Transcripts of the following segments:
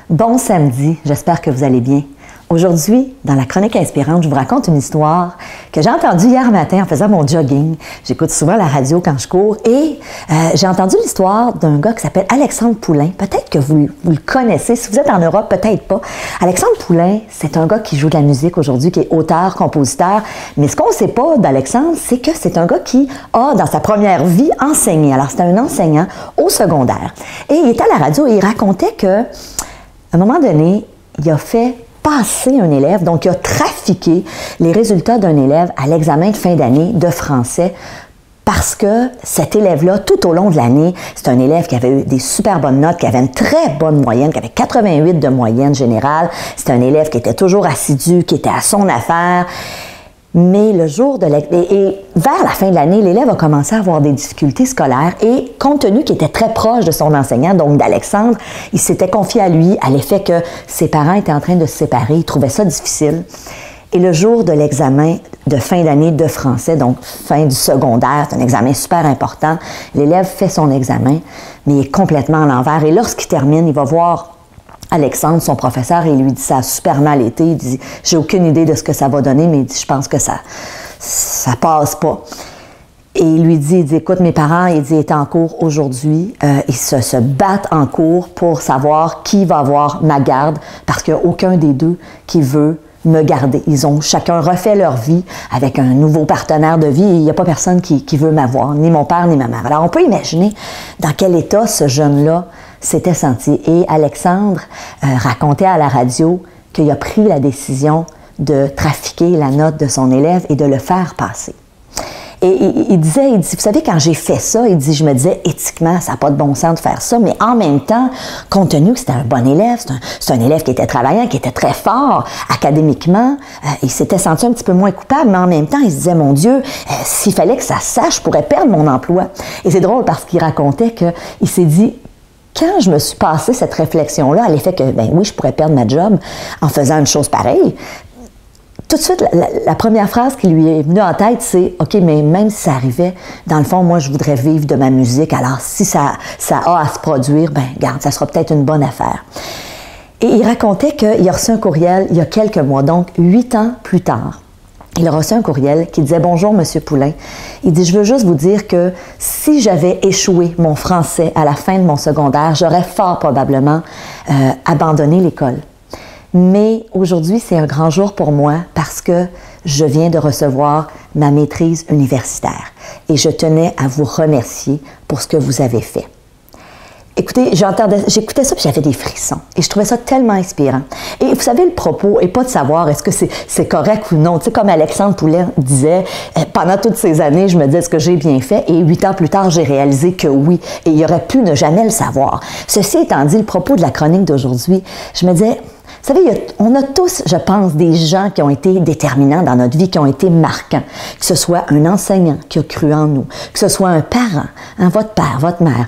Bon samedi, j'espère que vous allez bien. Aujourd'hui, dans la chronique inspirante, je vous raconte une histoire que j'ai entendue hier matin en faisant mon jogging. J'écoute souvent la radio quand je cours et j'ai entendu l'histoire d'un gars qui s'appelle Alexandre Poulain. Peut-être que vous le connaissez. Si vous êtes en Europe, peut-être pas. Alexandre Poulain, c'est un gars qui joue de la musique aujourd'hui, qui est auteur, compositeur. Mais ce qu'on ne sait pas d'Alexandre, c'est que c'est un gars qui a, dans sa première vie, enseigné. Alors, c'était un enseignant au secondaire. Et il était à la radio et il racontait que, à un moment donné, il a fait passer un élève, donc il a trafiqué les résultats d'un élève à l'examen de fin d'année de français parce que cet élève-là, tout au long de l'année, c'est un élève qui avait eu des super bonnes notes, qui avait une très bonne moyenne, qui avait 88 de moyenne générale. C'est un élève qui était toujours assidu, qui était à son affaire. Mais le jour de et vers la fin de l'année, l'élève a commencé à avoir des difficultés scolaires et compte tenu qu'il était très proche de son enseignant, donc d'Alexandre, il s'était confié à lui à l'effet que ses parents étaient en train de se séparer, il trouvait ça difficile. Et le jour de l'examen de fin d'année de français, donc fin du secondaire, c'est un examen super important, l'élève fait son examen, mais il est complètement à l'envers et lorsqu'il termine, il va voir Alexandre, son professeur, et il lui dit « ça a super mal été ». Il dit « j'ai aucune idée de ce que ça va donner, mais il dit « je pense que ça passe pas ». Et il lui dit « écoute, mes parents, il dit, étaient en cours aujourd'hui, ils se battent en cours pour savoir qui va avoir ma garde, parce qu'il n'y a aucun des deux qui veut me garder. Ils ont chacun refait leur vie avec un nouveau partenaire de vie et il n'y a pas personne qui veut m'avoir, ni mon père, ni ma mère. » Alors, on peut imaginer dans quel état ce jeune-là s'était senti. Et Alexandre racontait à la radio qu'il a pris la décision de trafiquer la note de son élève et de le faire passer. Et il dit, vous savez, quand j'ai fait ça, il dit, je me disais, éthiquement, ça n'a pas de bon sens de faire ça, mais en même temps, compte tenu que c'était un bon élève, c'est un élève qui était travaillant, qui était très fort académiquement, il s'était senti un petit peu moins coupable, mais en même temps, il se disait, mon Dieu, s'il fallait que ça se sache, je pourrais perdre mon emploi. Et c'est drôle parce qu'il racontait qu'il s'est dit, quand je me suis passé cette réflexion-là, à l'effet que, ben oui, je pourrais perdre ma job en faisant une chose pareille, tout de suite, la première phrase qui lui est venue en tête, c'est « OK, mais même si ça arrivait, dans le fond, moi, je voudrais vivre de ma musique. Alors, si ça a à se produire, ben regarde, ça sera peut-être une bonne affaire. » Et il racontait qu'il a reçu un courriel il y a quelques mois, donc 8 ans plus tard. Il a reçu un courriel qui disait « Bonjour, Monsieur Poulain. » Il dit « Je veux juste vous dire que si j'avais échoué mon français à la fin de mon secondaire, j'aurais fort probablement abandonné l'école. Mais aujourd'hui, c'est un grand jour pour moi parce que je viens de recevoir ma maîtrise universitaire et je tenais à vous remercier pour ce que vous avez fait. » Écoutez, j'écoutais ça puis j'avais des frissons et je trouvais ça tellement inspirant. Et vous savez, le propos n'est pas de savoir est-ce que c'est correct ou non. Tu sais, comme Alexandre Poulain disait, pendant toutes ces années, je me disais est-ce que j'ai bien fait et 8 ans plus tard, j'ai réalisé que oui. Et il aurait pu ne jamais le savoir. Ceci étant dit, le propos de la chronique d'aujourd'hui, je me disais, vous savez, on a tous, je pense, des gens qui ont été déterminants dans notre vie, qui ont été marquants. Que ce soit un enseignant qui a cru en nous, que ce soit un parent, votre père, votre mère,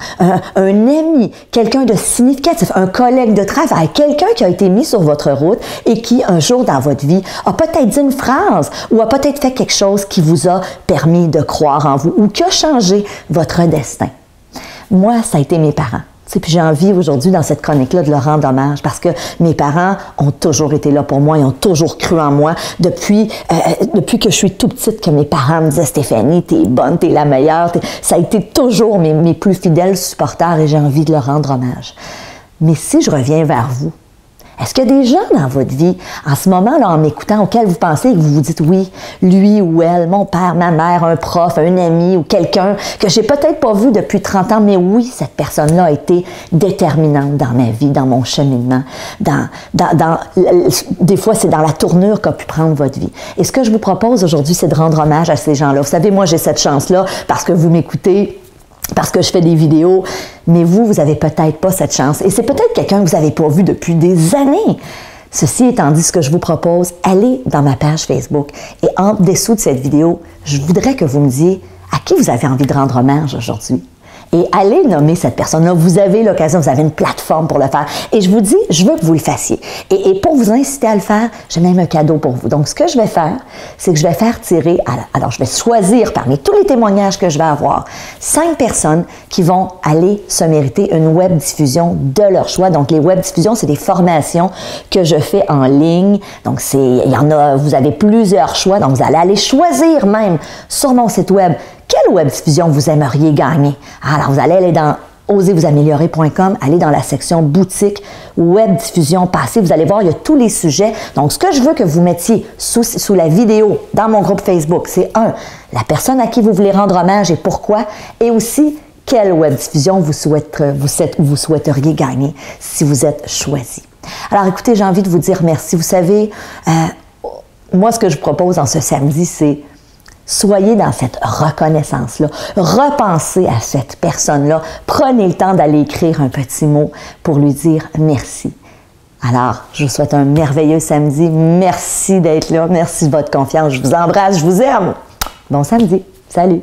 un ami, quelqu'un de significatif, un collègue de travail, quelqu'un qui a été mis sur votre route et qui, un jour dans votre vie, a peut-être dit une phrase ou a peut-être fait quelque chose qui vous a permis de croire en vous ou qui a changé votre destin. Moi, ça a été mes parents. Puis j'ai envie aujourd'hui, dans cette chronique-là, de leur rendre hommage parce que mes parents ont toujours été là pour moi, ils ont toujours cru en moi. Depuis que je suis tout petite, que mes parents me disaient « Stéphanie, t'es bonne, t'es la meilleure. » Ça a été toujours mes plus fidèles supporters et j'ai envie de leur rendre hommage. Mais si je reviens vers vous, est-ce qu'il y a des gens dans votre vie, en ce moment, là, en m'écoutant, auxquels vous pensez et que vous vous dites « oui, lui ou elle, mon père, ma mère, un prof, un ami ou quelqu'un que j'ai peut-être pas vu depuis 30 ans, mais oui, cette personne-là a été déterminante dans ma vie, dans mon cheminement, des fois, c'est dans la tournure qu'a pu prendre votre vie. » Et ce que je vous propose aujourd'hui, c'est de rendre hommage à ces gens-là. Vous savez, moi, j'ai cette chance-là parce que vous m'écoutez, parce que je fais des vidéos, mais vous n'avez peut-être pas cette chance. Et c'est peut-être quelqu'un que vous n'avez pas vu depuis des années. Ceci étant dit, ce que je vous propose, allez dans ma page Facebook et en dessous de cette vidéo, je voudrais que vous me disiez à qui vous avez envie de rendre hommage aujourd'hui. et allez nommer cette personne-là. Vous avez l'occasion, vous avez une plateforme pour le faire. Et je vous dis, je veux que vous le fassiez. Et pour vous inciter à le faire, j'ai même un cadeau pour vous. Donc, ce que je vais faire, c'est que je vais faire tirer, alors je vais choisir parmi tous les témoignages que je vais avoir, 5 personnes qui vont aller se mériter une web diffusion de leur choix. Donc, les web diffusions, c'est des formations que je fais en ligne. Donc, il y en a, vous avez plusieurs choix. Donc, vous allez aller choisir même sur mon site web quelle web diffusion vous aimeriez gagner. Alors, vous allez aller dans osezvousaméliorer.com, allez dans la section boutique, web diffusion passée. Vous allez voir, il y a tous les sujets. Donc, ce que je veux que vous mettiez sous la vidéo dans mon groupe Facebook, c'est la personne à qui vous voulez rendre hommage et pourquoi, et aussi quelle web diffusion vous souhaiteriez gagner si vous êtes choisi. Alors, écoutez, j'ai envie de vous dire merci. Vous savez, moi, ce que je vous propose en ce samedi, c'est soyez dans cette reconnaissance-là. Repensez à cette personne-là. Prenez le temps d'aller écrire un petit mot pour lui dire merci. Alors, je vous souhaite un merveilleux samedi. Merci d'être là. Merci de votre confiance. Je vous embrasse. Je vous aime. Bon samedi. Salut.